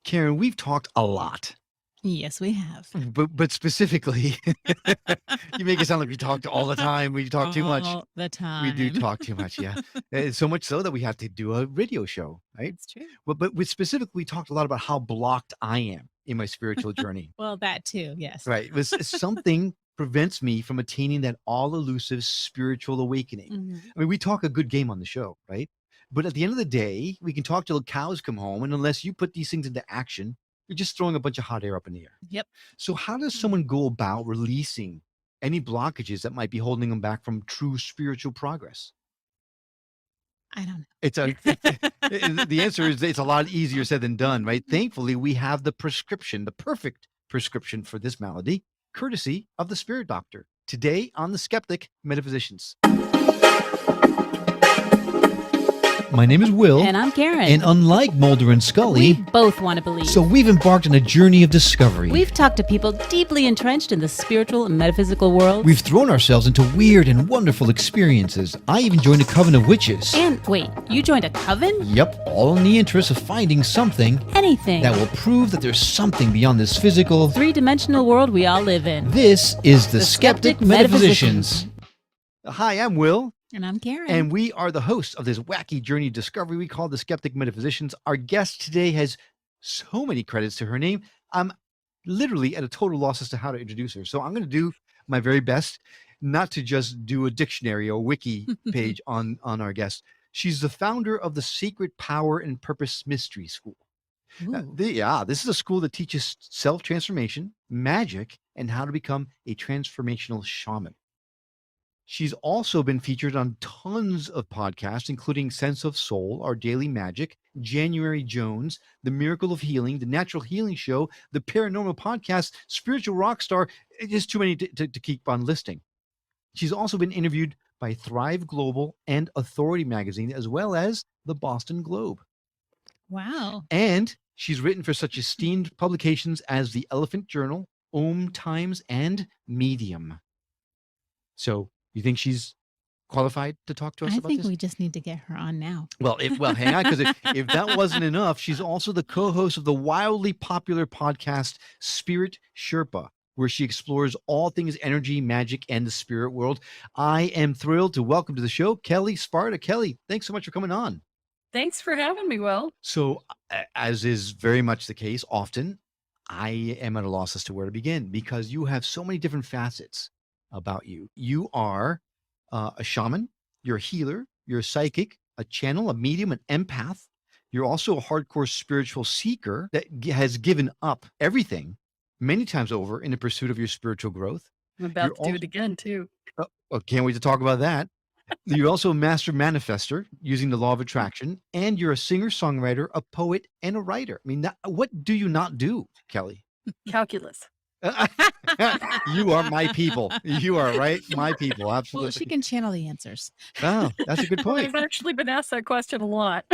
Karen, we've talked a lot, Yes, we have. but specifically, you make it sound like we talk all the time. We talk too much. All the We do time. talk too much, yeah. So much so that we have to do a radio show, right? That's true. But we specifically we talked a lot about how blocked I am in my spiritual journey. Well, that too, yes. Right. It was something prevents me from attaining that all elusive spiritual awakening. Mhm. I mean, we talk a good game on the show, right? But at the end of the day, we can talk till the cows come home. And unless you put these things into action, you're just throwing a bunch of hot air up in the air. Yep. So, how does someone go about releasing any blockages that might be holding them back from true spiritual progress? I don't know. It's a the answer is it's a lot easier said than done, right? Thankfully, we have the prescription, the perfect prescription for this malady, courtesy of the spirit doctor. Today on the Skeptic Metaphysicians. My name is Will. And I'm Karen. And unlike Mulder and Scully, we both want to believe. so we've embarked on a journey of discovery. We've talked to people deeply entrenched in the spiritual and metaphysical world. We've thrown ourselves into weird and wonderful experiences. I even joined a coven of witches. And wait, you joined a coven? Yep, all in the interest of finding something Anything. that will prove that there's something beyond this physical, three-dimensional world we all live in. This is the Skeptic Skeptic Metaphysicians. Hi, I'm Will, And I'm Karen. and we are the hosts of this wacky journey of discovery we call the Skeptic Metaphysicians. Our guest today has so many credits to her name. I'm literally at a total loss as to how to introduce her. So I'm going to do my very best not to just do a dictionary or wiki page on our guest. She's the founder of the Sacred Power and Purpose Mystery School. Ooh. This is a school that teaches self-transformation, magic, and how to become a transformational shaman. She's also been featured on tons of podcasts, including Sense of Soul, Our Daily Magic, January Jones, The Miracle of Healing, The Natural Healing Show, The Paranormal Podcast, Spiritual Rockstar. It's just too many to keep on listing. She's also been interviewed by Thrive Global and Authority Magazine, as well as the Boston Globe. Wow. And she's written for such esteemed publications as The Elephant Journal, Om Times, and Medium. So you think she's qualified to talk to us I about think this? we just need to get her on now. Well, hang on, because if that wasn't enough, she's also the co-host of the wildly popular podcast Spirit Sherpa, where she explores all things energy, magic, and the spirit world. I am thrilled to welcome to the show Kelle Sparta. Kelle, thanks so much for coming on. Thanks for having me, Will. So, as is very much the case, often I am at a loss as to where to begin because you have so many different facets about you. You are a shaman, you're a healer, you're a psychic, a channel, a medium, an empath. You're also a hardcore spiritual seeker that has given up everything many times over in the pursuit of your spiritual growth. I'm about to do it again, too. Oh, can't wait to talk about that. You're also a master manifester using the law of attraction, and you're a singer, songwriter, a poet, and a writer. I mean, what do you not do, Kelle? Calculus. You are my people. You are right, my people. Absolutely. Well, she can channel the answers. Oh, that's a good Well, point. I've actually been asked that question a lot.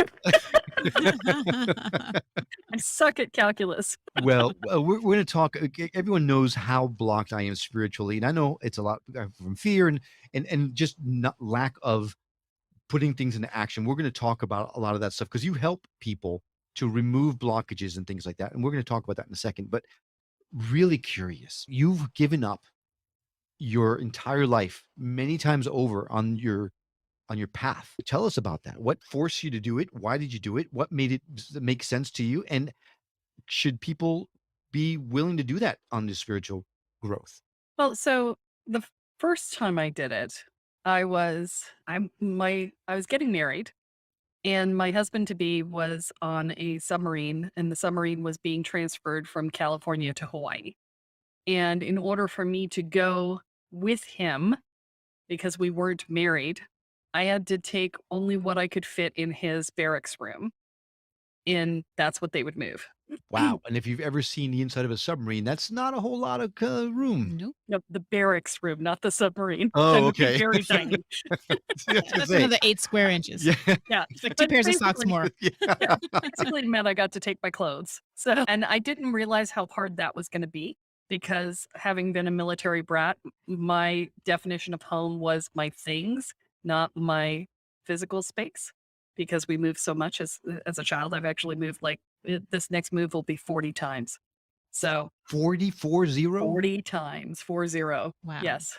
I suck at calculus. Well, we're going to talk. Everyone knows how blocked I am spiritually, and I know it's a lot from fear and just not lack of putting things into action. We're going to talk about a lot of that stuff because you help people to remove blockages and things like that, and we're going to talk about that in a second. But really curious, you've given up your entire life many times over on your path. Tell us about that. What forced you to do it? Why did you do it? What made it make sense to you? And should people be willing to do that on the spiritual growth? Well, so the first time I did it, I was getting married, and my husband to be was on a submarine, and the submarine was being transferred from California to Hawaii. And in order for me to go with him, because we weren't married, I had to take only what I could fit in his barracks room. And that's what they would move. Wow. And if you've ever seen the inside of a submarine, that's not a whole lot of room. Nope. No, the barracks room, not the submarine. Oh, That would be okay. very tiny. That's another 8 square inches. Yeah. Yeah. It's like 2 pairs of socks more. Yeah. Basically it meant I got to take my clothes. So, and I didn't realize how hard that was going to be because having been a military brat, my definition of home was my things, not my physical space. Because we moved so much as a child, I've actually moved like this next move will be 40 times. So 40? 40 times, 40. Wow. Yes.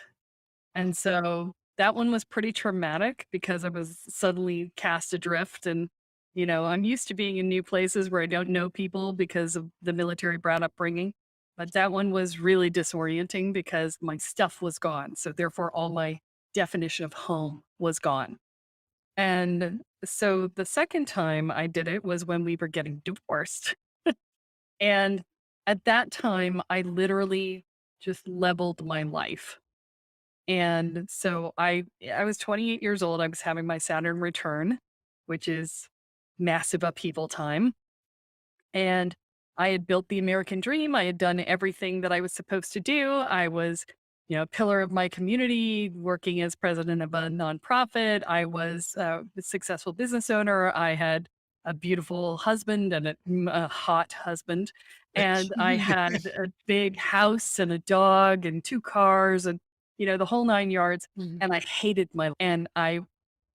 And so that one was pretty traumatic because I was suddenly cast adrift. And, I'm used to being in new places where I don't know people because of the military brat upbringing. But that one was really disorienting because my stuff was gone. So therefore, all my definition of home was gone. And so the second time I did it was when we were getting divorced. And at that time, I literally just leveled my life. And so I was 28 years old. I was having my Saturn return, which is massive upheaval time. And I had built the American dream. I had done everything that I was supposed to do. I was, a pillar of my community, working as president of a nonprofit. I was a successful business owner. I had a beautiful husband and a hot husband. And I had a big house and a dog and 2 cars and, the whole 9 yards. Mhm. And I hated and I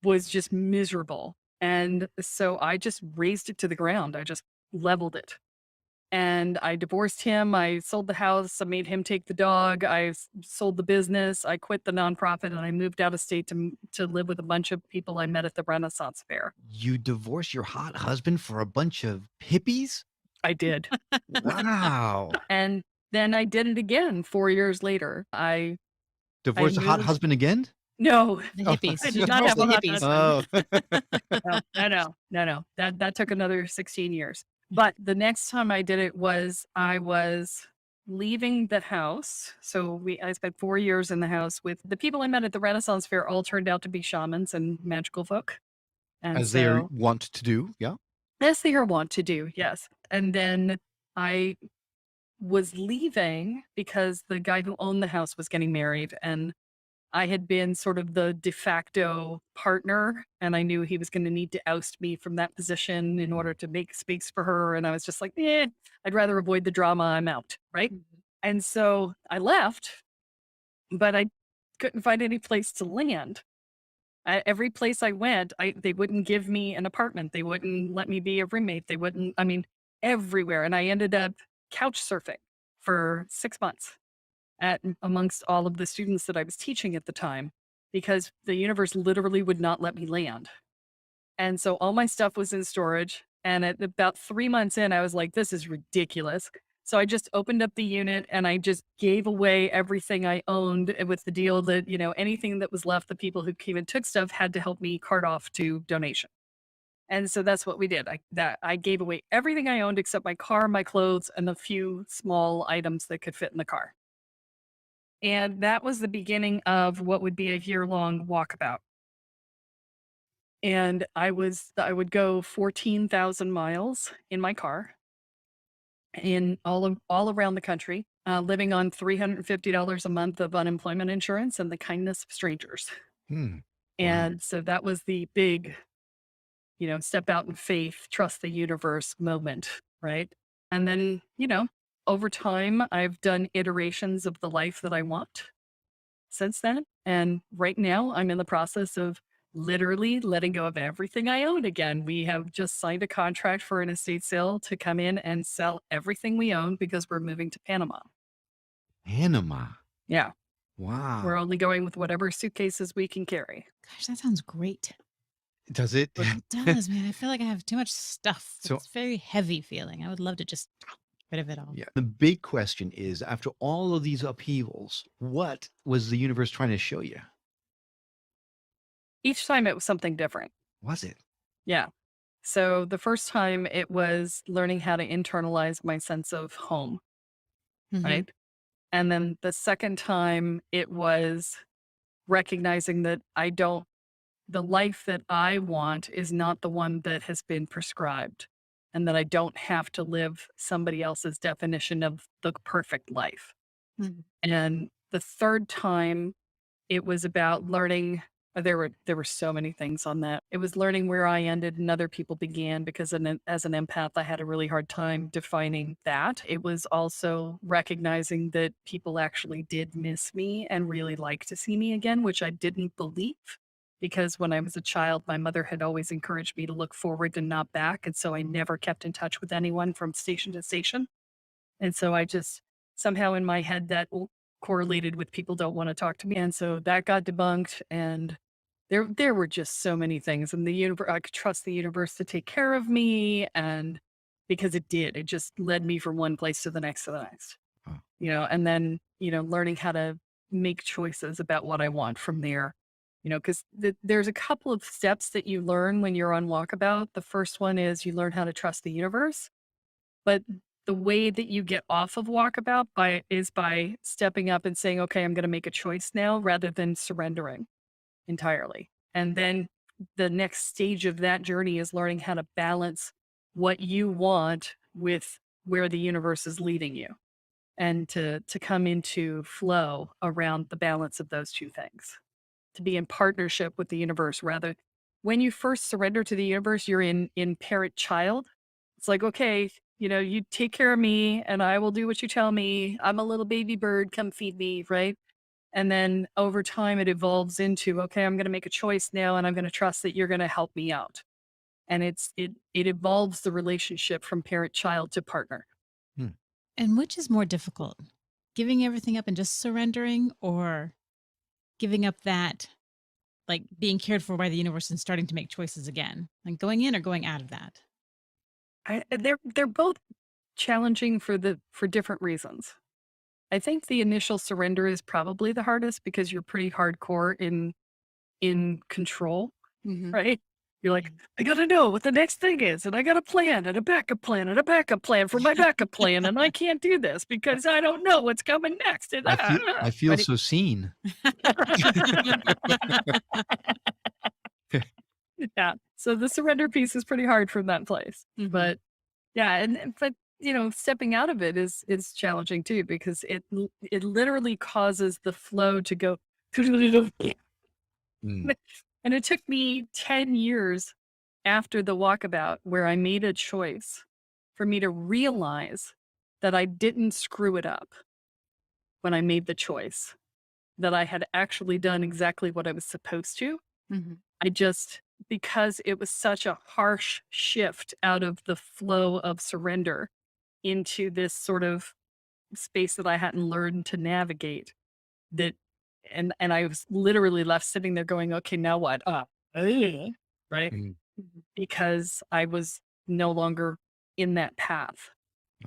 was just miserable. And so I just razed it to the ground. I just leveled it. And I divorced him. I sold the house. I made him take the dog. Sold the business. I quit the nonprofit and I moved out of state to live with a bunch of people I met at the Renaissance Fair. You divorced your hot husband for a bunch of hippies? I did. Wow. And then I did it again 4 years later. I Divorced a hot moved- husband again? No, The Oh. hippies. I You did not divorced have the a hot hippies. Oh. no. That took another 16 years. But the next time I did it I was leaving the house. So I spent 4 years in the house with the people I met at the Renaissance Fair. All turned out to be shamans and magical folk. And As they so want to do, yeah. as they are wont to do, yes. And then I was leaving because the guy who owned the house was getting married, and I had been sort of the de facto partner, and I knew he was going to need to oust me from that position in order to make space for her. And I was just like, I'd rather avoid the drama. I'm out. Right. And so I left, but I couldn't find any place to land. Every place I went, they wouldn't give me an apartment. They wouldn't let me be a roommate. They wouldn't, I mean, everywhere. And I ended up couch surfing for 6 months amongst all of the students that I was teaching at the time, because the universe literally would not let me land. And so all my stuff was in storage. And at about 3 months in, I was like, this is ridiculous. So I just opened up the unit and I just gave away everything I owned with the deal that, anything that was left, the people who came and took stuff had to help me cart off to donation. And so that's what we did. I gave away everything I owned except my car, my clothes, and a few small items that could fit in the car. And that was the beginning of what would be a year-long walkabout. And I would go 14,000 miles in my car in all around the country, living on $350 a month of unemployment insurance and the kindness of strangers. Hmm. Wow. And so that was the big, step out in faith, trust the universe moment, right? And then, over time, I've done iterations of the life that I want since then. And right now, I'm in the process of literally letting go of everything I own again. We have just signed a contract for an estate sale to come in and sell everything we own because we're moving to Panama. Panama. Yeah. Wow. We're only going with whatever suitcases we can carry. Gosh, that sounds great. Does it? It does, man. I feel like I have too much stuff. So- It's very heavy feeling. I would love to just get rid of it all. Yeah. The big question is, after all of these upheavals, what was the universe trying to show you? Each time it was something different. Was it? Yeah. So the first time it was learning how to internalize my sense of home, Mhm. right? And then the second time it was recognizing that the life that I want is not the one that has been prescribed, and that I don't have to live somebody else's definition of the perfect life. Mhm. And the third time it was about learning. There were so many things on that. It was learning where I ended and other people began, because as an empath, I had a really hard time defining that. It was also recognizing that people actually did miss me and really like to see me again, which I didn't believe. because when I was a child, my mother had always encouraged me to look forward and not back. And so I never kept in touch with anyone from station to station. And so I just somehow in my head that correlated with people don't want to talk to me. And so that got debunked. And there were just so many things. And the universe, I could trust the universe to take care of me. And because it did, it just led me from one place to the next to the next. Wow. And then, learning how to make choices about what I want from there. Because there's a couple of steps that you learn when you're on walkabout. The first one is you learn how to trust the universe. But the way that you get off of walkabout is by stepping up and saying, okay, I'm going to make a choice now rather than surrendering entirely. And then the next stage of that journey is learning how to balance what you want with where the universe is leading you and to come into flow around the balance of those two things, to be in partnership with the universe rather. When you first surrender to the universe, you're in parent child. It's like, okay, you take care of me and I will do what you tell me. I'm a little baby bird, come feed me, right? And then over time it evolves into, okay, I'm going to make a choice now and I'm going to trust that you're going to help me out. And it evolves the relationship from parent child to partner. Hmm. And which is more difficult? Giving everything up and just surrendering, or giving up that, like being cared for by the universe and starting to make choices again? Like going in or going out of that? They're both challenging for different reasons. I think the initial surrender is probably the hardest because you're pretty hardcore in control, Mhm. right? You're like, I gotta know what the next thing is, and I got a plan and a backup plan and a backup plan for my backup plan, and I can't do this because I don't know what's coming next. And I feel right? so seen. Yeah. So the surrender piece is pretty hard from that place. Mhm. But yeah, but stepping out of it is challenging too because it literally causes the flow to go. Mm. And it took me 10 years after the walkabout where I made a choice for me to realize that I didn't screw it up when I made the choice, that I had actually done exactly what I was supposed to. Mhm. I just, because it was such a harsh shift out of the flow of surrender into this sort of space that I hadn't learned to navigate, that and I was literally left sitting there going, okay, now what? Right? Mm. Because I was no longer in that path.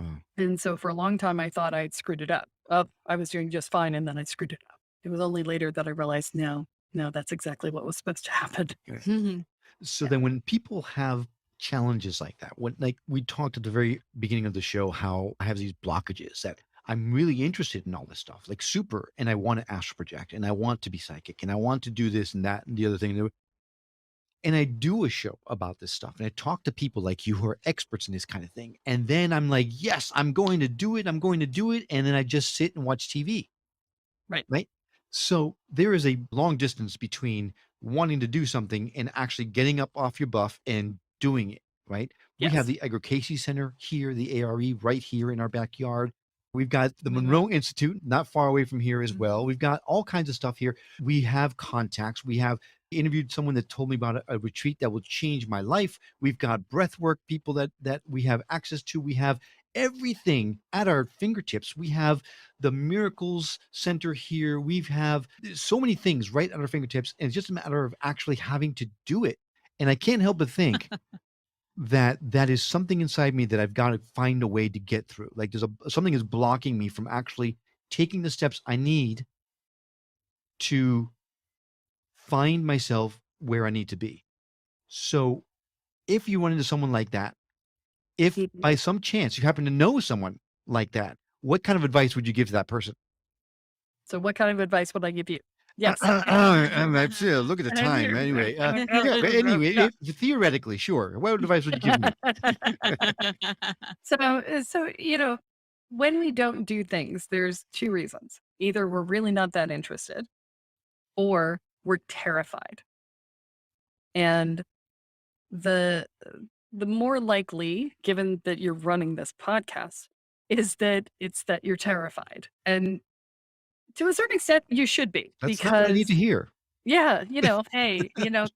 Oh. And so for a long time, I thought I'd screwed it up. Oh, I was doing just fine. And then I screwed it up. It was only later that I realized, no, that's exactly what was supposed to happen. Mhm. So Yeah. then when people have challenges like that, when like we talked at the very beginning of the show, how I have these blockages that I'm really interested in all this stuff, like super, and I want to astral project and I want to be psychic and I want to do this and that and the other thing. And I do a show about this stuff and I talk to people like you who are experts in this kind of thing. And then I'm like, yes, I'm going to do it. I'm going to do it. And then I just sit and watch TV. Right. Right. So there is a long distance between wanting to do something and actually getting up off your buff and doing it. Right. We have Yes. the Edgar Casey Center here, the ARE right here in our backyard. We've got the Oh my Monroe God. Institute not far away from here as well. Mhm. We've got all kinds of stuff here. We have contacts. We have interviewed someone that told me about a retreat that will change my life. We've got breath work people that we have access to. We have everything at our fingertips. We have the miracles center here. We have so many things right at our fingertips, and it's just a matter of actually having to do it. And I can't help but think that that is something inside me that I've got to find a way to get through. Like something is blocking me from actually taking the steps I need to find myself where I need to be. So if you run into someone like that, if Mhm. by some chance you happen to know someone like that, what kind of advice would you give to that person? So what kind of advice would I give you? Yes. Look at the time. Anyway, yeah, but anyway, Yeah. theoretically, sure. What advice would you give me? So, when we don't do things, there's two reasons. Either we're really not that interested or we're terrified. And the the more likely, given that you're running this podcast, is that it's that you're terrified. And to a certain extent, you should be That's not what I need because to hear. Yeah, hey,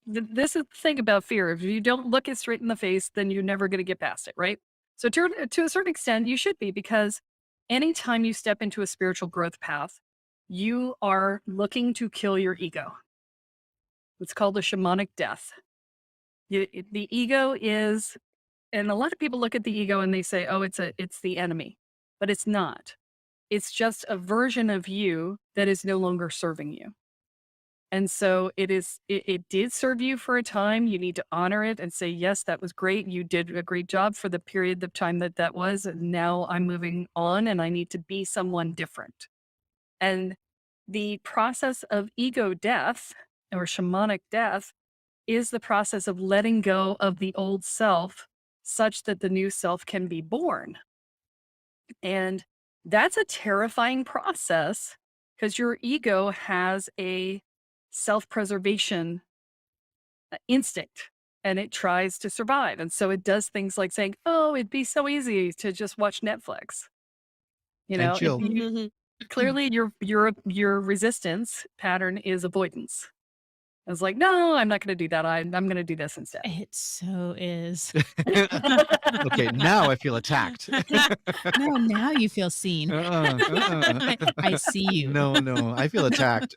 this is the thing about fear. If you don't look it straight in the face, then you're never going to get past it, right? So to a certain extent, you should be, because anytime you step into a spiritual growth path, you are looking to kill your ego. It's called a shamanic death. The ego is, and a lot of people look at the ego and they say, "Oh, it's the enemy," but it's not. It's just a version of you that is no longer serving you. And so it did serve you for a time. You need to honor it and say, yes, that was great. You did a great job for the period of time that was. And now I'm moving on and I need to be someone different. And the process of ego death or shamanic death is the process of letting go of the old self such that the new self can be born. And that's a terrifying process, because your ego has a self-preservation instinct, and it tries to survive. And so it does things like saying, "Oh, it'd be so easy to just watch Netflix." And If chill. clearly your resistance pattern is avoidance. I was like, "No, I'm not going to do that. I'm going to do this instead." It so is. Okay, now I feel attacked. No, now you feel seen. I see you. No, I feel attacked.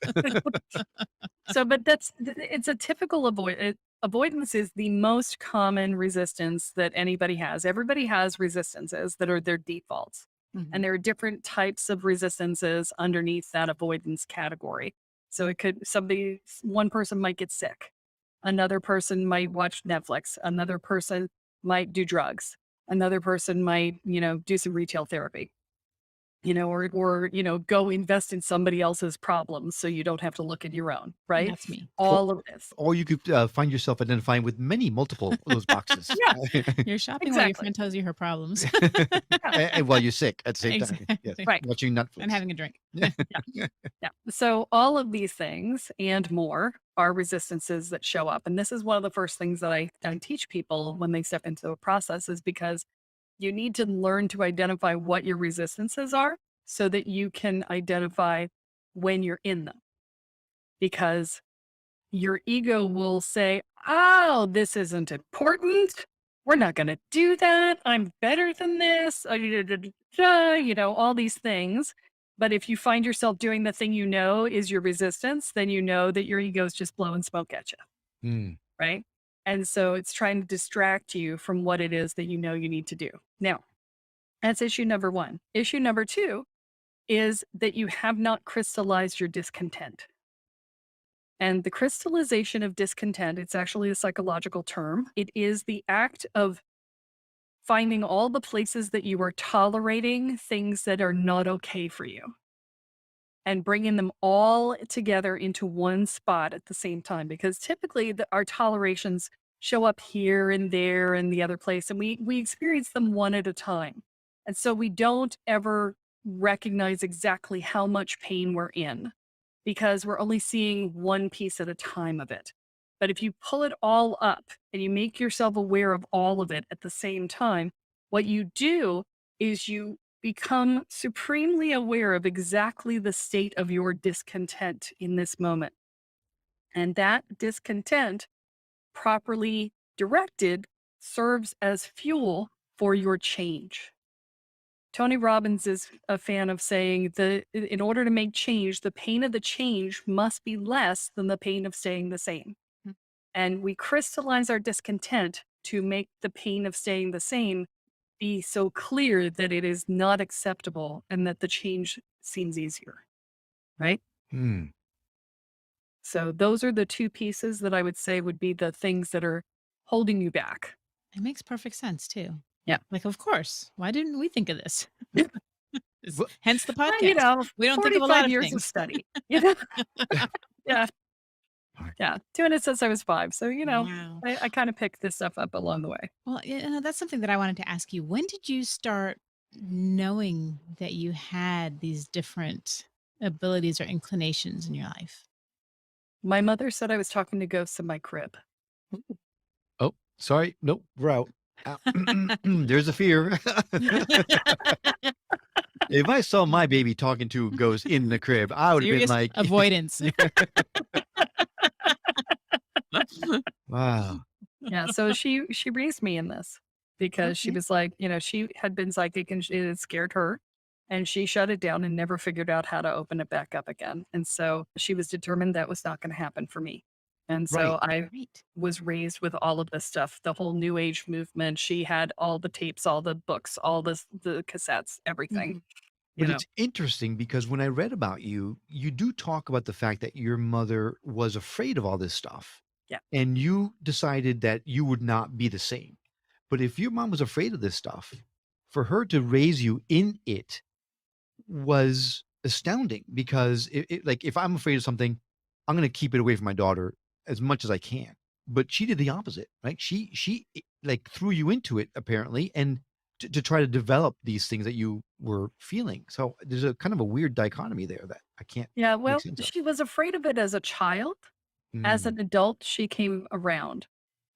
So, but it's a typical avoidance is the most common resistance that anybody has. Everybody has resistances that are their defaults. Mhm. And there are different types of resistances underneath that avoidance category. So it could, one person might get sick. Another person might watch Netflix. Another person might do drugs. Another person might, do some retail therapy. Or go invest in somebody else's problems so you don't have to look at your own, right? That's me. All of this. Or you could find yourself identifying with multiple of those boxes. Yeah. You're shopping while your Exactly. friend tells you her problems. And while you're sick at the same time. Yes. Exactly. Right. Watching Netflix. And having a drink. Yeah. So all of these things and more are resistances that show up. And this is one of the first things that I teach people when they step into a process, is because you need to learn to identify what your resistances are so that you can identify when you're in them. Because your ego will say, "Oh, this isn't important. We're not going to do that. I'm better than this." All these things. But if you find yourself doing the thing is your resistance, then you know that your ego is just blowing smoke at you. Hmm. Right? And so it's trying to distract you from what it is that you need to do. Now, that's issue number one. Issue number two is that you have not crystallized your discontent. And the crystallization of discontent, it's actually a psychological term. It is the act of finding all the places that you are tolerating things that are not okay for you and bringing them all together into one spot at the same time. Because typically our tolerations show up here and there and the other place, and we experience them one at a time. And so we don't ever recognize exactly how much pain we're in, because we're only seeing one piece at a time of it. But if you pull it all up and you make yourself aware of all of it at the same time, what you do is you become supremely aware of exactly the state of your discontent in this moment. And that discontent, properly directed, serves as fuel for your change. Tony Robbins is a fan of saying that in order to make change, the pain of the change must be less than the pain of staying the same. Hmm. And we crystallize our discontent to make the pain of staying the same be so clear that it is not acceptable and that the change seems easier. Right? Hmm. So those are the two pieces that I would say would be the things that are holding you back. It makes perfect sense too. Yeah. Like, of course. Why didn't we think of this? Well, Hence the Well, podcast. We don't think of a 45 lot of years of things. study. Yeah. Yeah. Doing it since I was 5. So, Wow. I kind of picked this stuff up along the way. Well, that's something that I wanted to ask you. When did you start knowing that you had these different abilities or inclinations in your life? My mother said I was talking to ghosts in my crib. Oh, sorry. Nope, we're out. There's a fear. If I saw my baby talking to a ghost in the crib, I would have been Serious like, avoidance. Wow. Yeah, so she raised me in this because she Okay. was like, she had been psychic and it had scared her, and she shut it down and never figured out how to open it back up again. And so she was determined that was not going to happen for me. And Right. so I Great. was raised with all of this stuff, the whole new age movement. She had all the tapes, all the books, all the cassettes, everything, Mhm. you But know. it's interesting because when I read about you, you do talk about the fact that your mother was afraid of all this stuff. Yeah. And you decided that you would not be the same. But if your mom was afraid of this stuff, for her to raise you in it was astounding because like if I'm afraid of something, I'm going to keep it away from my daughter as much as I can. But she did the opposite, right? Like threw you into it apparently, and to try to develop these things that you were feeling. So there's a kind of a weird dichotomy there that I can't Yeah, make well, sense of. she was afraid of it as a child. As Mm, an adult, she came around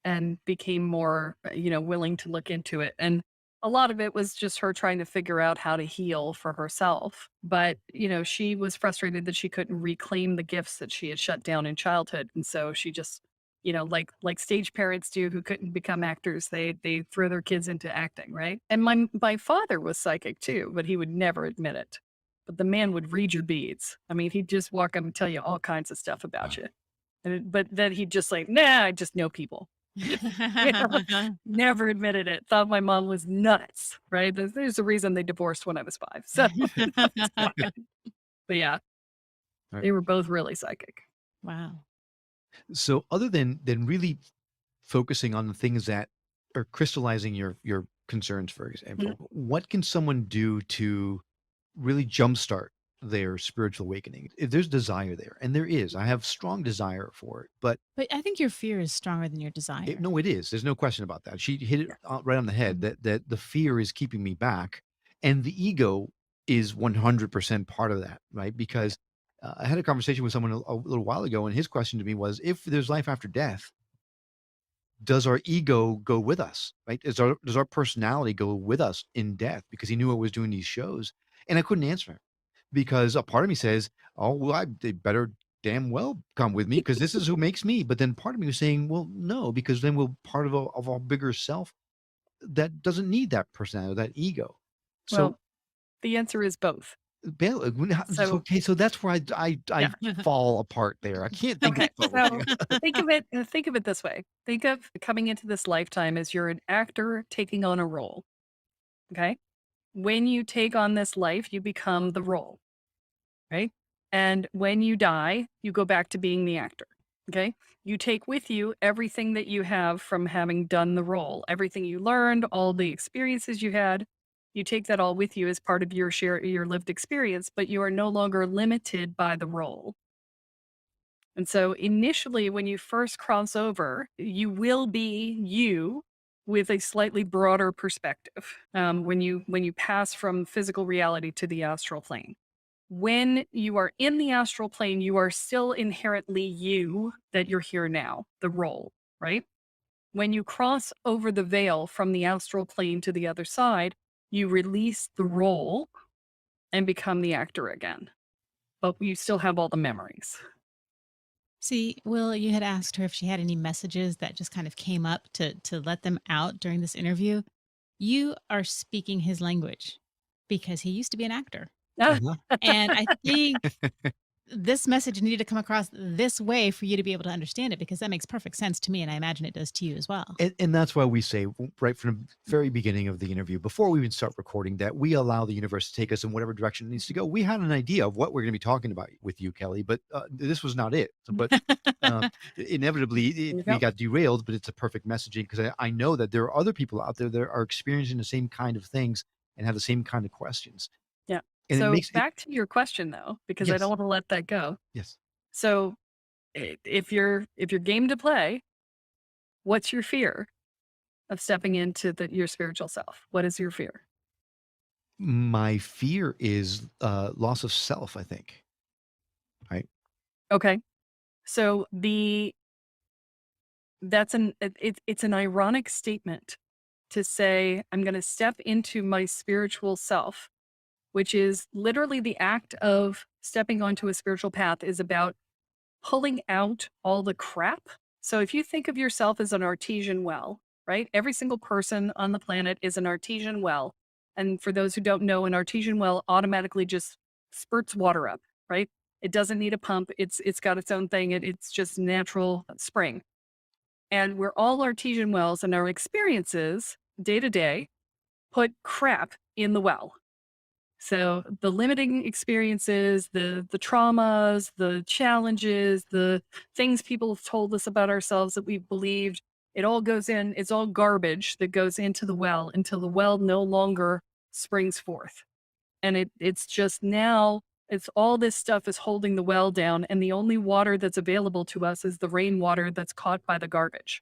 and became more, willing to look into it. And a lot of it was just her trying to figure out how to heal for herself. But, she was frustrated that she couldn't reclaim the gifts that she had shut down in childhood. And so she just, like stage parents do who couldn't become actors, they throw their kids into acting, right? And my father was psychic too, but he would never admit it. But the man would read your beads. I mean, he'd just walk up and tell you all kinds of stuff about wow. you. But then he'd just like, nah, I just know people. You know, never admitted it. Thought my mom was nuts, right? There's a reason they divorced when I was 5. So, that's why. But yeah, Right. they were both really psychic. Wow. So other than really focusing on the things that are crystallizing your concerns, for Mhm. example, what can someone do to really jumpstart their spiritual awakening? If there's desire there, and there is, I have strong desire for it, but But I think your fear is stronger than your desire. no, it is. There's no question about that. She hit it Yeah. right on the head Mhm. that the fear is keeping me back, and the ego is 100% part of that, right? Yeah. Because I had a conversation with someone a little while ago, and his question to me was, if there's life after death, does our ego go with us, right? Does our personality go with us in death? Because he knew I was doing these shows, and I couldn't answer him because a part of me says, "Oh, well, they better damn well come with me because this is who makes me." But then part of me was saying, "Well, no, because then we're part of a bigger self that doesn't need that personality, that ego." So, Well, the answer is both. So, okay, so that's where I yeah. fall apart there. I can't think of Okay. both. So think of it this way. Think of coming into this lifetime as you're an actor taking on a role. Okay. When you take on this life, you become the role. Right. And when you die, you go back to being the actor. Okay. You take with you everything that you have from having done the role, everything you learned, all the experiences you had. You take that all with you as part of your lived experience, but you are no longer limited by the role. And so initially, when you first cross over, you will be you with a slightly broader perspective when you pass from physical reality to the astral plane. When you are in the astral plane, you are still inherently you that you're here now, the role, right? When you cross over the veil from the astral plane to the other side, you release the role and become the actor again, but you still have all the memories. See, Will, you had asked her if she had any messages that just kind of came up to let them out during this interview. You are speaking his language because he used to be an actor. Uh-huh. And I think this message needed to come across this way for you to be able to understand it because that makes perfect sense to me. And I imagine it does to you as well. And that's why we say right from the very beginning of the interview, before we even start recording, that we allow the universe to take us in whatever direction it needs to go. We had an idea of what we're going to be talking about with you, Kelly, but this was not it. But uh, inevitably, There you we go. got derailed. But it's a perfect messaging because I know that there are other people out there that are experiencing the same kind of things and have the same kind of questions, Yeah. and it So makes it. back to your question though, because I don't Yes, want to let that go. yes. So if you're game to play, what's your fear of stepping into your spiritual self? What is your fear? My fear is loss of self. I think. Right. Okay. So it's an ironic statement to say I'm going to step into my spiritual self, which is literally the act of stepping onto a spiritual path is about pulling out all the crap So if you think of yourself as an artesian well, right? Every single person on the planet is an artesian well. And for those who don't know, an artesian well automatically just spurts water up, right? It doesn't need a pump. It's got its own thing. It's just natural spring. And we're all artesian wells, and our experiences day to day put crap in the well. So the limiting experiences, the traumas, the challenges, the things people have told us about ourselves that we've believed, it all goes in, it's all garbage that goes into the well until the well no longer springs forth. And it's just now, it's all this stuff is holding the well down, and the only water that's available to us is the rainwater that's caught by the garbage.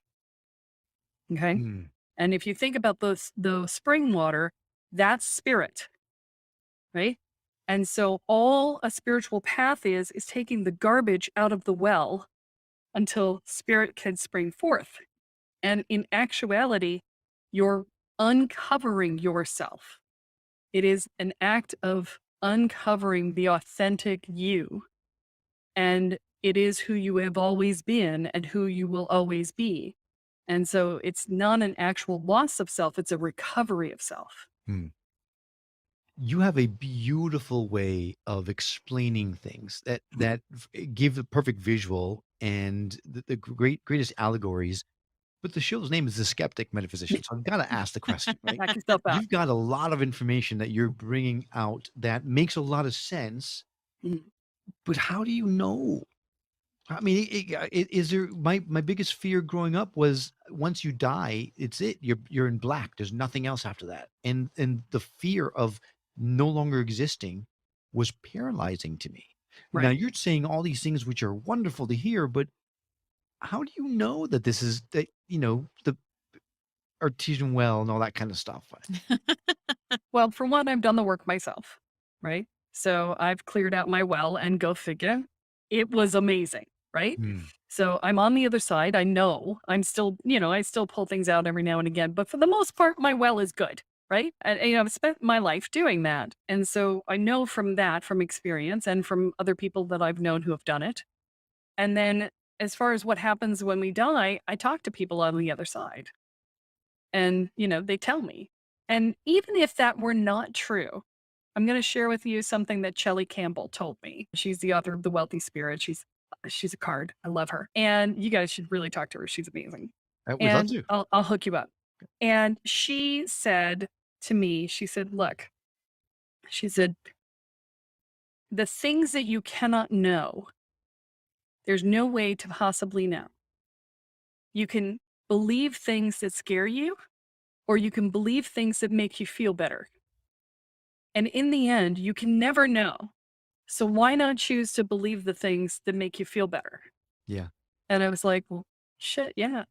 Okay. Hmm. And if you think about the spring water, that's spirit, right? And so all a spiritual path is taking the garbage out of the well until spirit can spring forth. And in actuality, you're uncovering yourself. It is an act of uncovering the authentic you. And it is who you have always been and who you will always be. And so it's not an actual loss of self, it's a recovery of self. Hmm. You have a beautiful way of explaining things that give the perfect visual and the greatest allegories. But the show's name is The Skeptic Metaphysician, so I've got to ask the question, right? Knock yourself out. You've got a lot of information that you're bringing out that makes a lot of sense, Mhm. but how do you know? I mean, is there my biggest fear growing up was once you die, it's it. You're in black. There's nothing else after that. And the fear of no longer existing was paralyzing to me. Now Right. you're saying all these things which are wonderful to hear, but how do you know that this is that, the artesian well and all that kind of stuff? Well, for one, I've done the work myself, right? So I've cleared out my well, and go figure, it was amazing, right? Hmm. So I'm on the other side. I know I'm still, I still pull things out every now and again, but for the most part, my well is good, right? And I've spent my life doing that. And so I know from that, from experience and from other people that I've known who have done it. And then as far as what happens when we die, I talk to people on the other side, and, they tell me. And even if that were not true, I'm going to share with you something that Shelley Campbell told me. She's the author of The Wealthy Spirit. She's a card. I love her. And you guys should really talk to her. She's amazing. We'd love And to. I'll hook you up. And she said to me, she said, look, she said, the things that you cannot know, there's no way to possibly know. You can believe things that scare you, or you can believe things that make you feel better. And in the end, you can never know. So why not choose to believe the things that make you feel better? Yeah. And I was like, well, shit, yeah,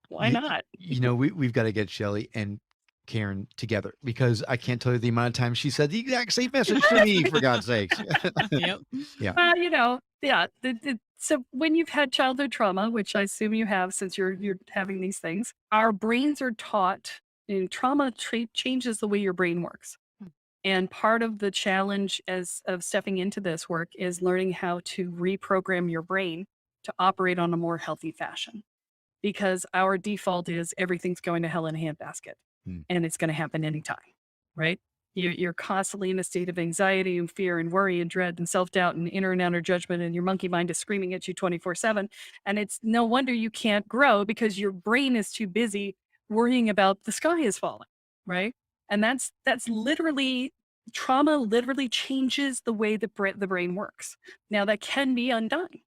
why You, not? we've got to get Shelly and Karen together because I can't tell you the amount of times she said the exact same message to me, for God's sakes. Yep. Yeah. Well, yeah. So when you've had childhood trauma, which I assume you have since you're having these things, our brains are taught, trauma changes the way your brain works. And part of the challenge of stepping into this work is learning how to reprogram your brain to operate on a more healthy fashion. Because our default is everything's going to hell in a handbasket, Hmm. and it's going to happen anytime, right? You're constantly in a state of anxiety and fear and worry and dread and self-doubt and inner and outer judgment, and your monkey mind is screaming at you 24/7. And it's no wonder you can't grow because your brain is too busy worrying about the sky is falling, right? And that's literally, trauma literally changes the way the brain works. Now that can be undone.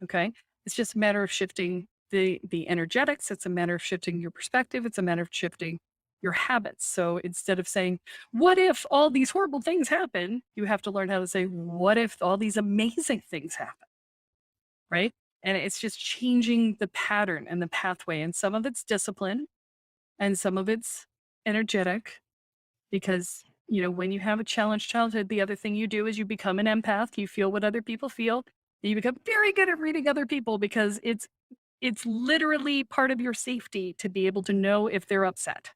Okay. It's just a matter of shifting the energetics. It's a matter of shifting your perspective. It's a matter of shifting your habits. So instead of saying, what if all these horrible things happen? You have to learn how to say, what if all these amazing things happen? Right. And it's just changing the pattern and the pathway. And some of it's discipline and some of it's energetic, because when you have a challenged childhood, the other thing you do is you become an empath. You feel what other people feel. You become very good at reading other people, because it's literally part of your safety to be able to know if they're upset,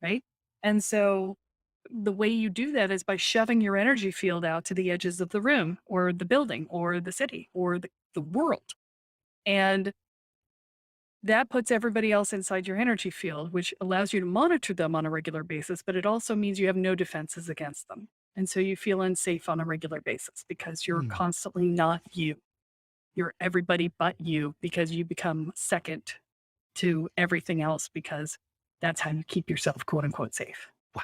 right? And so the way you do that is by shoving your energy field out to the edges of the room or the building or the city or the world. And that puts everybody else inside your energy field, which allows you to monitor them on a regular basis, but it also means you have no defenses against them. And so you feel unsafe on a regular basis because you're Mm. constantly not you. You're everybody but you because you become second to everything else because that's how you keep yourself quote unquote safe. Wow,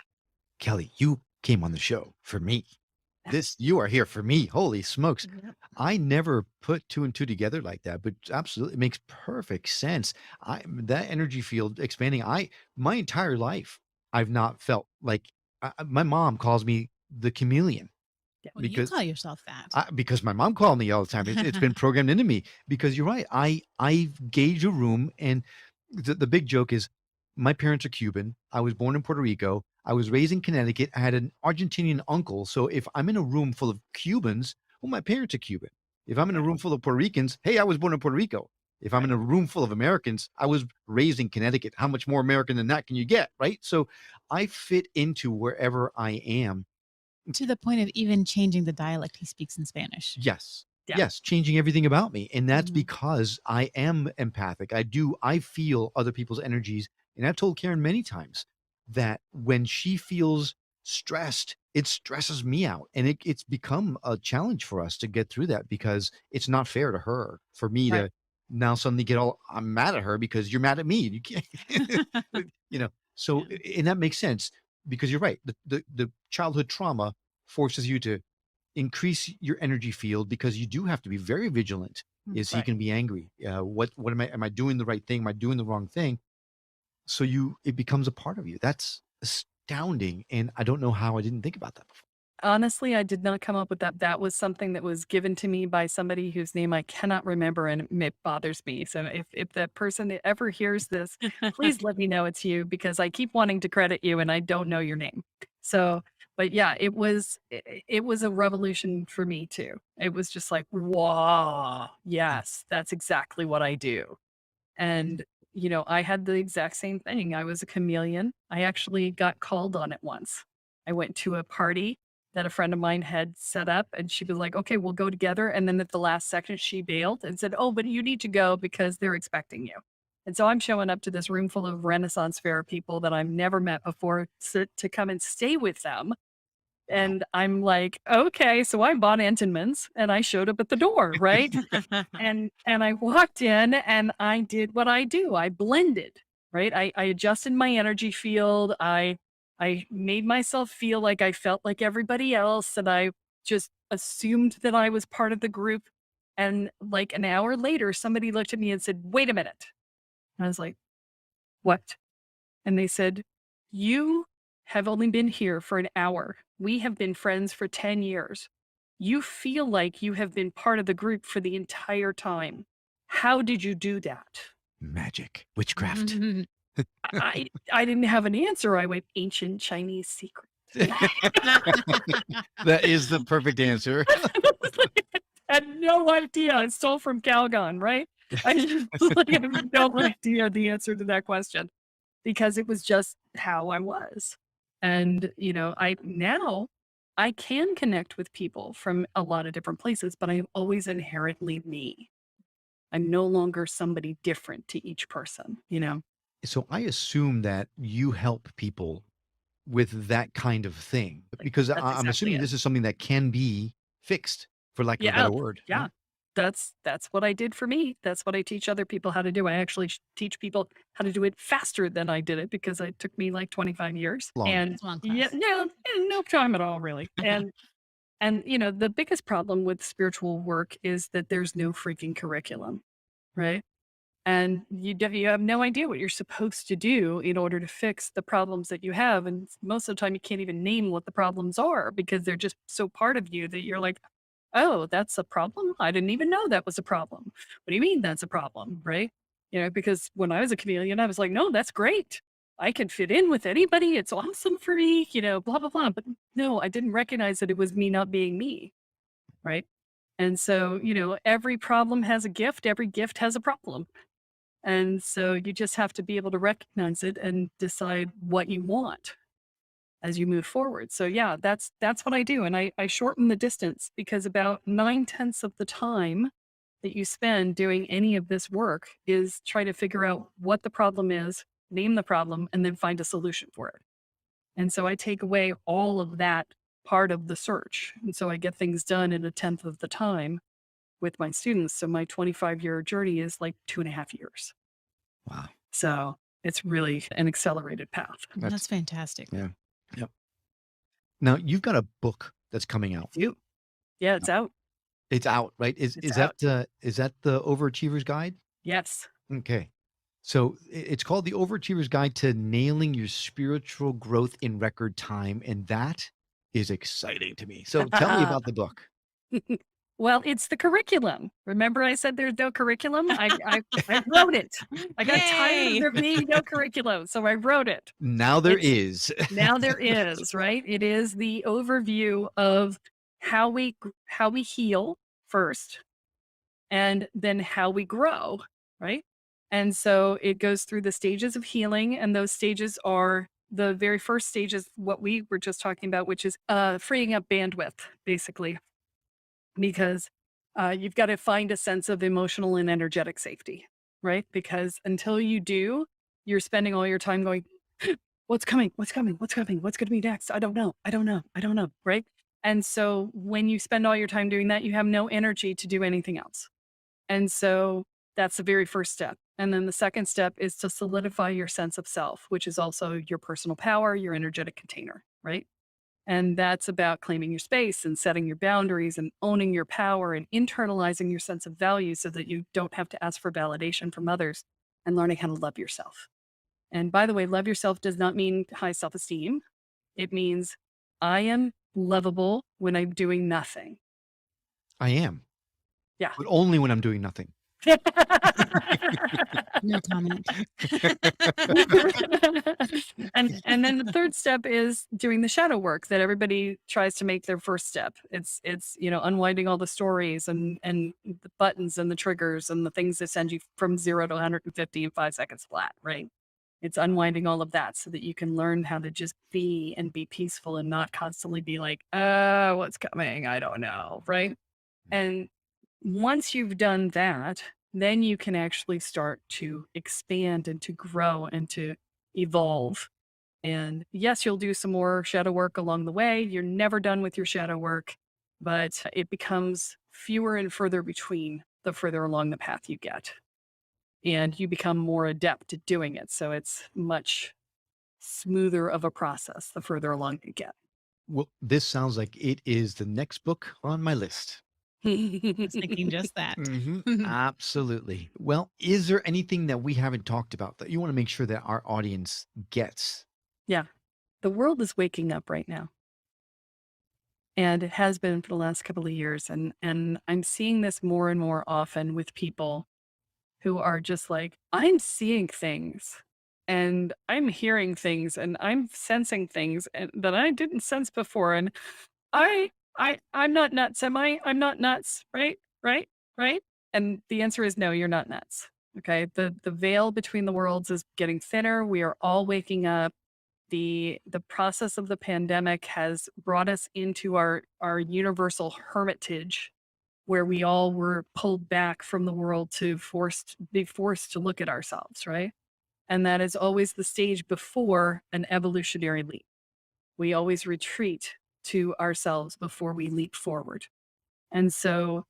Kelly, you came on the show for me. You are here for me. Holy smokes. Yep. I never put two and two together like that, but absolutely it makes perfect sense. That energy field expanding. My entire life, I've not felt like my mom calls me the chameleon Yeah. Well, you because call yourself that. because my mom called me all the time. It's been programmed into me because you're right. I gauge a room, and the big joke is my parents are Cuban. I was born in Puerto Rico. I was raised in Connecticut. I had an Argentinian uncle. So if I'm in a room full of Cubans, well, my parents are Cuban. If I'm in a Right. room full of Puerto Ricans, hey, I was born in Puerto Rico. If I'm in Right. a room full of Americans, I was raised in Connecticut. How much more American than that can you get? Right. So I fit into wherever I am. To the point of even changing the dialect he speaks in Spanish. Yes. Yeah. Yes, changing everything about me. And that's Mhm. because I am empathic. I feel other people's energies. And I've told Karen many times that when she feels stressed, it stresses me out. And it's become a challenge for us to get through that because it's not fair to her for me Right. to now suddenly I'm mad at her because you're mad at me. You can't, so, Yeah. and that makes sense because you're right. The childhood trauma forces you to increase your energy field because you do have to be very vigilant. Is he Right. going to be angry? What am I doing the right thing? Am I doing the wrong thing? So it becomes a part of you. That's astounding. And I don't know how I didn't think about that before. Honestly, I did not come up with that. That was something that was given to me by somebody whose name I cannot remember, and it bothers me. So if that person ever hears this, please let me know it's you because I keep wanting to credit you and I don't know your name. So, but yeah, it was a revolution for me too. It was just like, wow, yes, that's exactly what I do. And I had the exact same thing. I was a chameleon. I actually got called on it once. I went to a party that a friend of mine had set up, and she was like, okay, we'll go together. And then at the last second, she bailed and said, oh, but you need to go because they're expecting you. And so I'm showing up to this room full of Renaissance fair people that I've never met before to come and stay with them. Wow. And I'm like, okay, so I bought Entenmann's and I showed up at the door, right? And I walked in and I did what I do. I blended, right? I adjusted my energy field. I made myself feel like I felt like everybody else and I just assumed that I was part of the group. And like an hour later, somebody looked at me and said, "Wait a minute." And I was like, "What?" And they said, "You have only been here for an hour. We have been friends for 10 years. You feel like you have been part of the group for the entire time. How did you do that?" Magic, witchcraft. I didn't have an answer. I went, "Ancient Chinese secret." That is the perfect answer. Had no idea. It's stole from Calgon, right? I just like, have no idea the answer to that question because it was just how I was. And, I can connect with people from a lot of different places, but I'm always inherently me. I'm no longer somebody different to each person. So I assume that you help people with that kind of thing Like because that's I'm exactly assuming it. this is something that can be fixed, for lack of a Yeah. better word. Yeah. That's what I did for me. That's what I teach other people how to do. I actually teach people how to do it faster than I did it because it took me like 25 years. Longer. And It's one yeah, class. no time at all really. And the biggest problem with spiritual work is that there's no freaking curriculum, right? And you have no idea what you're supposed to do in order to fix the problems that you have. And most of the time, you can't even name what the problems are because they're just so part of you that you're like, oh, that's a problem. I didn't even know that was a problem. What do you mean that's a problem? Right. Because when I was a chameleon, I was like, no, that's great. I can fit in with anybody. It's awesome for me, blah, blah, blah. But no, I didn't recognize that it was me not being me. Right. And so, every problem has a gift, every gift has a problem. And so you just have to be able to recognize it and decide what you want as you move forward. So yeah, that's what I do. And I shorten the distance because about 9/10 of the time that you spend doing any of this work is try to figure out what the problem is, name the problem, and then find a solution for it. And so I take away all of that part of the search. And so I get things done in a tenth of the time with my students. So my 25-year journey is like 2.5 years. Wow. So it's really an accelerated path. That's fantastic. Yeah. Yep. Now you've got a book that's coming out. You. Yeah, it's out. It's out, right? Is It's that out. is that the Overachievers Guide? Yes. Okay. So it's called the Overachievers Guide to Nailing Your Spiritual Growth in Record Time, and that is exciting to me. So tell me about the book. Well, it's the curriculum. Remember I said there's no curriculum? I wrote it. I got tired of Yay! there being no curriculum, so I wrote it. Now there It's is. now there is, right? It is the overview of how we heal first, and then how we grow, right? And so it goes through the stages of healing, and those stages are the very first stage is what we were just talking about, which is freeing up bandwidth, basically, because you've got to find a sense of emotional and energetic safety, right? Because until you do, you're spending all your time going, what's coming? What's coming? What's coming? What's going to be next? I don't know. I don't know. I don't know. Right. And so when you spend all your time doing that, you have no energy to do anything else. And so that's the very first step. And then the second step is to solidify your sense of self, which is also your personal power, your energetic container, right? And that's about claiming your space and setting your boundaries and owning your power and internalizing your sense of value so that you don't have to ask for validation from others and learning how to love yourself. And by the way, love yourself does not mean high self esteem. It means I am lovable when I'm doing nothing. I am, Yeah. but only when I'm doing nothing. No comment. and then the third step is doing the shadow work that everybody tries to make their first step. It's unwinding all the stories and the buttons and the triggers and the things that send you from 0 to 150 in 5 seconds flat, right? It's unwinding all of that so that you can learn how to just be and be peaceful and not constantly be like, what's coming? I don't know, right? And once you've done that, then you can actually start to expand and to grow and to evolve. And yes, you'll do some more shadow work along the way. You're never done with your shadow work, but it becomes fewer and further between the further along the path you get. And you become more adept at doing it. So it's much smoother of a process the further along you get. Well, this sounds like it is the next book on my list. I was thinking just that. Absolutely. Well, is there anything that we haven't talked about that you want to make sure that our audience gets? Yeah. The world is waking up right now. And it has been for the last couple of years. And I'm seeing this more and more often with people who are just like, I'm seeing things and I'm hearing things and I'm sensing things that I didn't sense before. And I'm not nuts, am I? I'm not nuts, right? Right? Right? And the answer is no, you're not nuts. Okay. The veil between the worlds is getting thinner. We are all waking up. The process of the pandemic has brought us into our universal hermitage where we all were pulled back from the world to be forced to look at ourselves, right? And that is always the stage before an evolutionary leap. We always retreat to ourselves before we leap forward. And so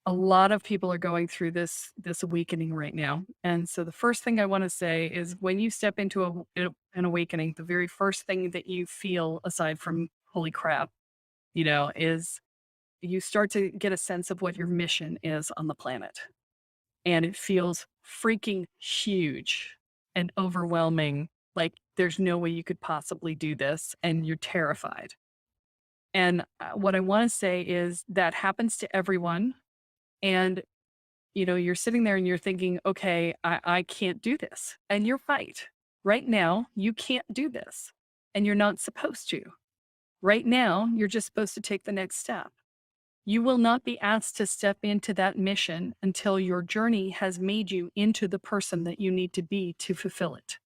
a lot of people are going through this awakening right now. And so the first thing I want to say is when you step into an awakening, the very first thing that you feel aside from holy crap, is you start to get a sense of what your mission is on the planet. And it feels freaking huge and overwhelming. Like there's no way you could possibly do this. And you're terrified. And what I want to say is that happens to everyone. And, you're sitting there and you're thinking, okay, I can't do this. And you're right. Right now, you can't do this. And you're not supposed to. Right now, you're just supposed to take the next step. You will not be asked to step into that mission until your journey has made you into the person that you need to be to fulfill it.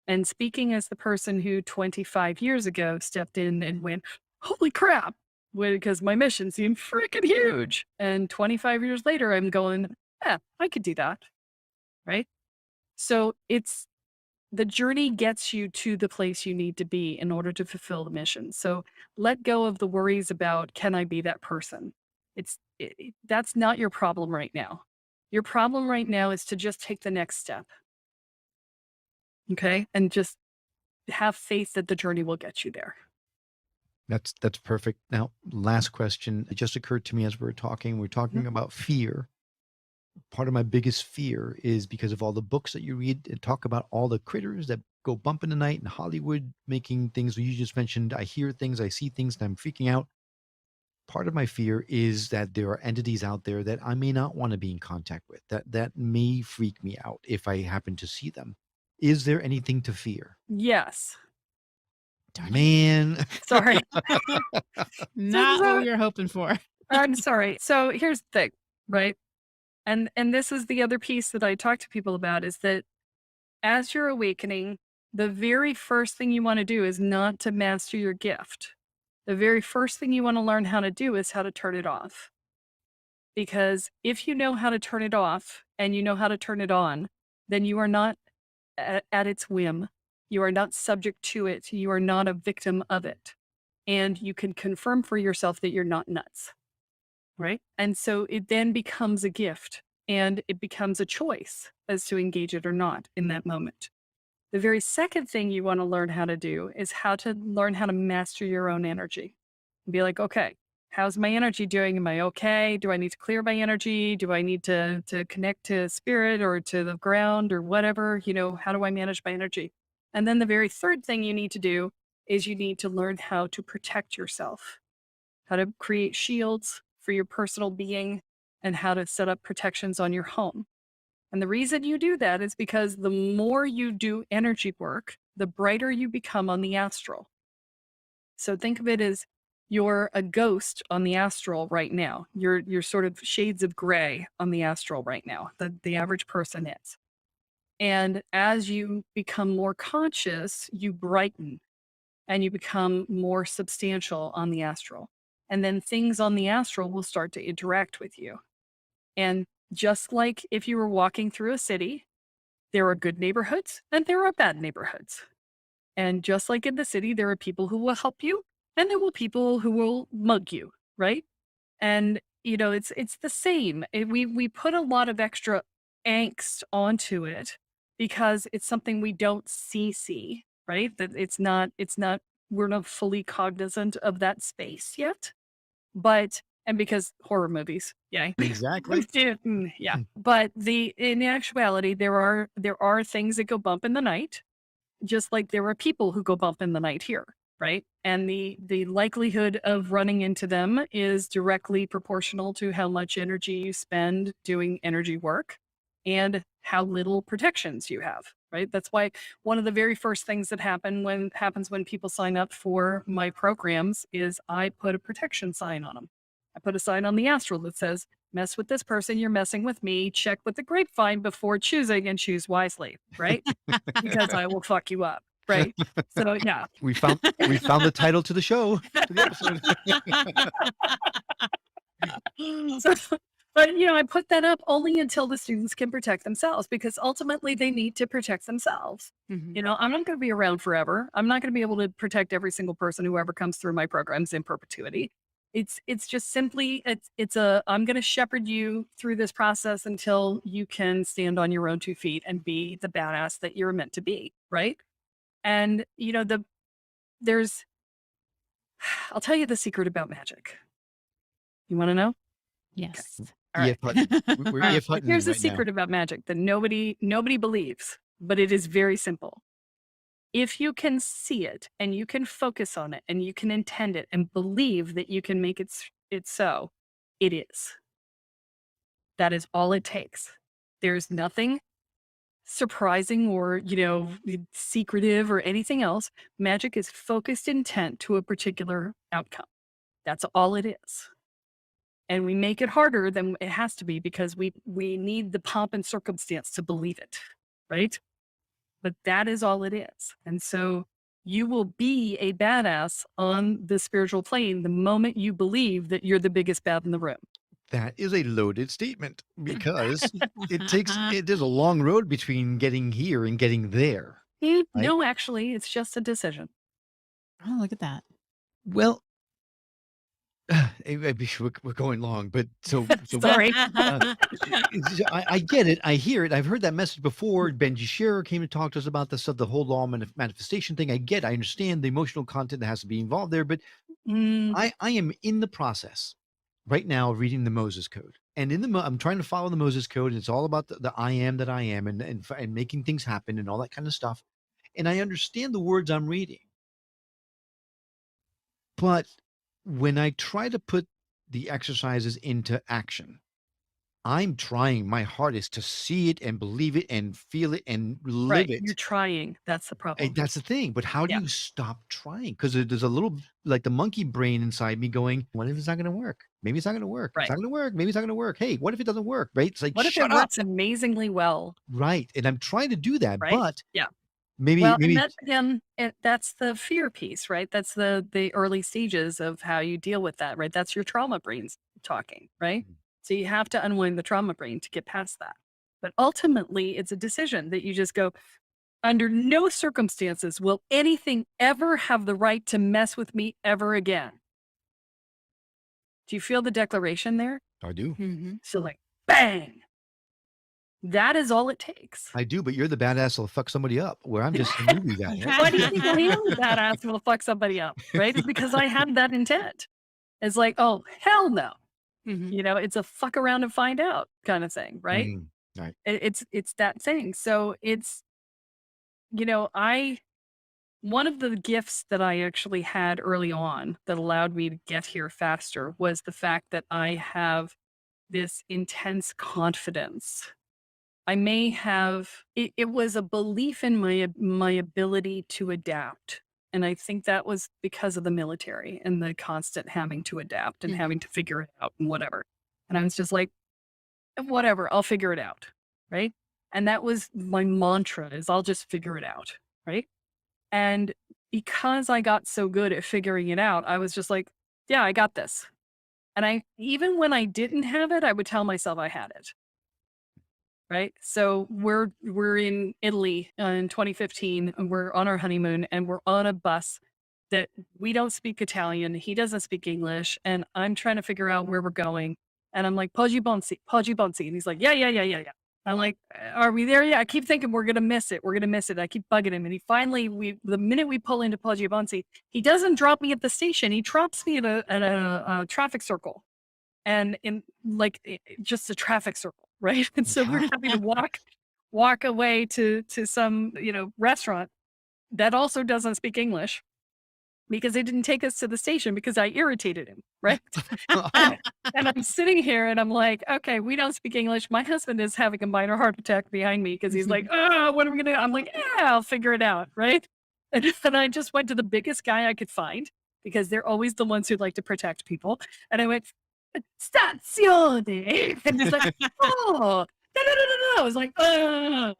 And speaking as the person who 25 years ago stepped in and went, holy crap, because my mission seemed freaking huge. And 25 years later, I'm going, yeah, I could do that. Right. So the journey gets you to the place you need to be in order to fulfill the mission. So let go of the worries about, can I be that person? That's not your problem right now. Your problem right now is to just take the next step. Okay. And just have faith that the journey will get you there. That's perfect. Now, last question. It just occurred to me as we were talking. We're talking about fear. Part of my biggest fear is because of all the books that you read and talk about all the critters that go bump in the night in Hollywood, making things. You just mentioned, I hear things, I see things, and I'm freaking out. Part of my fear is that there are entities out there that I may not want to be in contact with, that may freak me out if I happen to see them. Is there anything to fear? Yes. Darn it. Man. Sorry. Not what we were hoping for. I'm sorry. So here's the thing, right? And this is the other piece that I talk to people about, is that as you're awakening, the very first thing you want to do is not to master your gift. The very first thing you want to learn how to do is how to turn it off. Because if you know how to turn it off and you know how to turn it on, then you are not at its whim. You are not subject to it. You are not a victim of it. And you can confirm for yourself that you're not nuts. Right. And so it then becomes a gift, and it becomes a choice as to engage it or not in that moment. The very second thing you want to learn how to do is how to learn how to master your own energy. Be like, okay, how's my energy doing? Am I okay? Do I need to clear my energy? Do I need to connect to spirit or to the ground or whatever? How do I manage my energy? And then the very third thing you need to do is you need to learn how to protect yourself, how to create shields for your personal being, and how to set up protections on your home. And the reason you do that is because the more you do energy work, the brighter you become on the astral. So think of it as you're a ghost on the astral right now. You're sort of shades of gray on the astral right now, the average person is. And as you become more conscious, you brighten and you become more substantial on the astral. And then things on the astral will start to interact with you. And just like if you were walking through a city, there are good neighborhoods and there are bad neighborhoods. And just like in the city, there are people who will help you and there will people who will mug you, right? And it's the same. We put a lot of extra angst onto it because it's something we don't see, right? That it's not we're not fully cognizant of that space yet. And because horror movies, yay. Exactly. Yeah. But in actuality, there are things that go bump in the night, just like there are people who go bump in the night here, right? And the likelihood of running into them is directly proportional to how much energy you spend doing energy work and how little protections you have, right? That's why one of the very first things that happens when people sign up for my programs is I put a protection sign on them. I put a sign on the astral that says, mess with this person, you're messing with me. Check with the grapevine before choosing and choose wisely, right? Because I will fuck you up, right? So yeah. We found the title to the show, to the episode. But I put that up only until the students can protect themselves, because ultimately they need to protect themselves. Mhm. I'm not going to be around forever. I'm not going to be able to protect every single person who ever comes through my programs in perpetuity. It's just simply I'm going to shepherd you through this process until you can stand on your own 2 feet and be the badass that you're meant to be, right? And I'll tell you the secret about magic. You want to know? Yes. All right. EF Hutton. We're EF Hutton Here's the right now. secret about magic that nobody believes, but it is very simple. If you can see it and you can focus on it and you can intend it and believe that you can make it so, it is. That is all it takes. There's nothing surprising or, secretive or anything else. Magic is focused intent to a particular outcome. That's all it is. And we make it harder than it has to be because we need the pomp and circumstance to believe it, right? But that is all it is. And so you will be a badass on the spiritual plane the moment you believe that you're the biggest bad in the room. That is a loaded statement because there's a long road between getting here and getting there, right? No, actually, it's just a decision. Oh, look at that. Well, we're going long, but so Sorry. I get it. I hear it. I've heard that message before. Benji Shearer came to talk to us about this stuff, the whole law manifestation thing. I get, I understand the emotional content that has to be involved there, but Mm, I am in the process right now of reading the Moses Code, and I'm trying to follow the Moses Code, and it's all about the I am that I am, and making things happen and all that kind of stuff. And I understand the words I'm reading, but when I try to put the exercises into action, I'm trying my hardest to see it and believe it and feel it and live right. it. You're trying. That's the problem. That's the thing. But how do Yeah. you stop trying? Because there's a little, like, the monkey brain inside me going, what if it's not going to work? Maybe it's not going to work. It's Right. not going to work. Maybe it's not going to work. Hey, what if it doesn't work? Right? It's like, What if shut it up. works amazingly well? Right. And I'm trying to do that, Right? but Yeah. maybe Well, and that again, that's the fear piece, right? That's the early stages of how you deal with that, right? That's your trauma brains talking, right? Mm. So you have to unwind the trauma brain to get past that. But ultimately, it's a decision that you just go, under no circumstances will anything ever have the right to mess with me ever again. Do you feel the declaration there? I do. So, like, bang. That is all it takes. I do, but you're the badass that'll fuck somebody up, where I'm just a movie guy. Right? Why do you think I am the badass who will fuck somebody up? Right? It's because I had that intent. It's like, oh, hell no. You know, it's a fuck around and find out kind of thing, right? Mm, right. It's that thing. So it's, you know, one of the gifts that I actually had early on that allowed me to get here faster was the fact that I have this intense confidence. I may have it was a belief in my ability to adapt. And I think that was because of the military and the constant having to adapt and having to figure it out and whatever. And I was just like, whatever, I'll figure it out. Right. And that was my mantra is I'll just figure it out. Right. And because I got so good at figuring it out, I was just like, yeah, I got this. And even when I didn't have it, I would tell myself I had it. Right. So we're in Italy in 2015 and we're on our honeymoon and we're on a bus that we don't speak Italian. He doesn't speak English. And I'm trying to figure out where we're going. And I'm like, Poggi Bonzi, Poggi Bonzi. And he's like, yeah. I'm like, are we there yet? I keep thinking we're going to miss it. We're going to miss it. I keep bugging him. And he finally, the minute we pull into Poggi Bonzi, he doesn't drop me at the station. He drops me at a traffic circle. And in like just a traffic circle, right? And so we're having to walk away to some, you know, restaurant that also doesn't speak English because they didn't take us to the station because I irritated him, right? And I'm sitting here and I'm like, okay, we don't speak English. My husband is having a minor heart attack behind me because he's like, oh, what are we gonna do? I'm like, yeah, I'll figure it out, right? And then I just went to the biggest guy I could find because they're always the ones who like to protect people. And I went, Stazione. And he's like, oh, no. I was like, I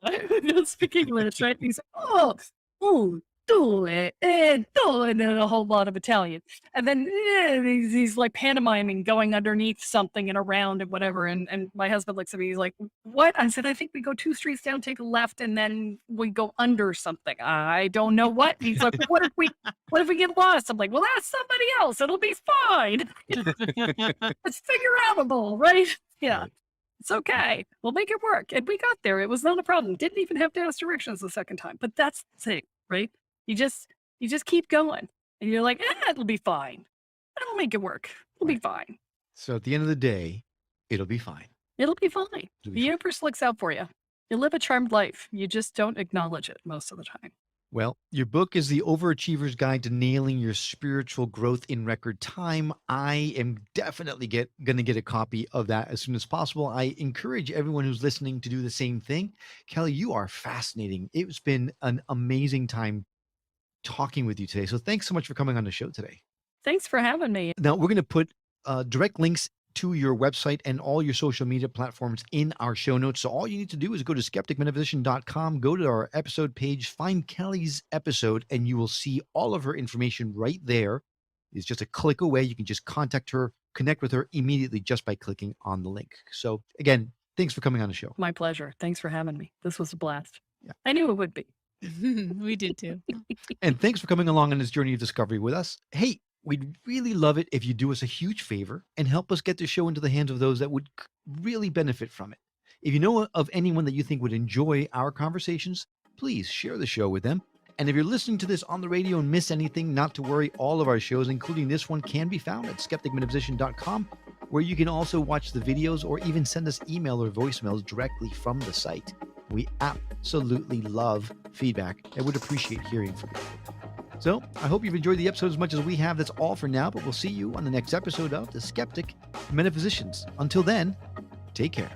don't speak English, right? And he's like, oh, do it, and then a whole lot of Italian. And then he's like pantomiming going underneath something and around and whatever. And my husband looks at me, he's like, what? I said, I think we go 2 streets down, take a left, and then we go under something. I don't know what. He's like, what if we get lost? I'm like, well, ask somebody else. It'll be fine. It's figure outable, right? Yeah. Right. It's okay. We'll make it work. And we got there. It was not a problem. Didn't even have to ask directions the second time. But that's the thing, right? You just keep going. And you're like, it'll be fine. I'll make it work. It'll be fine. So at the end of the day, it'll be fine. It'll be fine. It'll The be fine. universe looks out for you. You live a charmed life. You just don't acknowledge it most of the time. Well, your book is The Overachiever's Guide to Nailing Your Spiritual Growth in Record Time. I am definitely going to get a copy of that as soon as possible. I encourage everyone who's listening to do the same thing. Kelle, you are fascinating. It's been an amazing time talking with you today. So thanks so much for coming on the show today. Thanks for having me. Now, we're going to put direct links to your website and all your social media platforms in our show notes. So all you need to do is go to skepticmetaphysician.com, go to our episode page, find Kelle's episode, and you will see all of her information right there. It's just a click away. You can just contact her, connect with her immediately just by clicking on the link. So again, thanks for coming on the show. My pleasure. Thanks for having me. This was a blast. Yeah. I knew it would be. We did too. And thanks for coming along on this journey of discovery with us. Hey, we'd really love it if you do us a huge favor and help us get the show into the hands of those that would really benefit from it. If you know of anyone that you think would enjoy our conversations, please share the show with them. And if you're listening to this on the radio and miss anything, not to worry, all of our shows, including this one, can be found at skepticmetaphysician.com, where you can also watch the videos or even send us email or voicemails directly from the site. We absolutely love feedback and would appreciate hearing from you. So I hope you've enjoyed the episode as much as we have. That's all for now, but we'll see you on the next episode of The Skeptic Metaphysicians. Until then, take care.